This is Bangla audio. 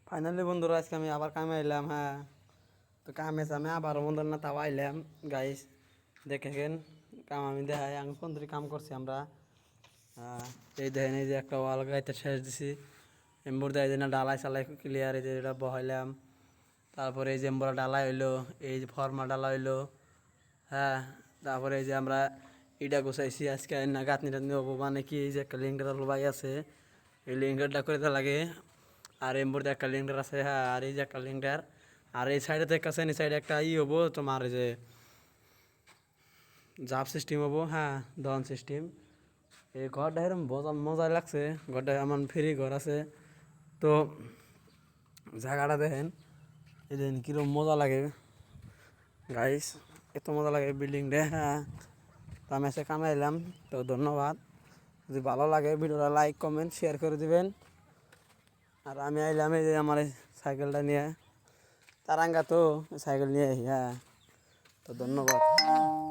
ফাইনালি বন্ধুরা আজকে আমি আবার কামে আইলাম। হ্যাঁ, তো কামে আমি আবারও বন্ধুর না তাও আইলাম। গাইস দেখেন কাম আমি দেখাই আমি কোন কাম করছি আমরা। এই দেখেন এই যে একটা ওয়াল গাইতে শেষ দিছি এম্বুর দেয় না ডালাই চালাই ক্লিয়ার। এই যে এটা বহাইলাম, তারপরে এই যে এম্বুরা ডালাই হইলো, এই যে ফর্মা ডালা হইলো। হ্যাঁ, তারপরে এই যে আমরা ইটা গুছাইছি আজকে না গাঁথনি টাতনি হবো, মানে কি এই যে একটা লিঙ্কটার ভাই আছে এই লিঙ্কটা করে দেওয়া লাগে। আর এমবুরতে একটা লিঙ্কটার আছে। হ্যাঁ, আর এই যে একটা লিঙ্কটার, আর এই সাইডে দেখতেছেন এই সাইডে একটা হবো তোমার এই যে জাপ সিস্টেম হবো। হ্যাঁ, দহন সিস্টেম। এই ঘরটা এরকম মজা লাগছে, ঘরটা আমার ফ্রি ঘর আছে। তো জায়গাটা দেখেন, এই দেখেন কীরকম মজা লাগে গাইস, এত মজা লাগে বিল্ডিংটা। হ্যাঁ, তো আমি এসে কামে এলাম। তো ধন্যবাদ, যদি ভালো লাগে ভিডিওটা লাইক কমেন্ট শেয়ার করে দিবেন। আর আমি আইলাম এই যে আমার এই সাইকেলটা নিয়ে, তারাঙ্গা তো সাইকেল নিয়ে। হ্যাঁ, তো ধন্যবাদ।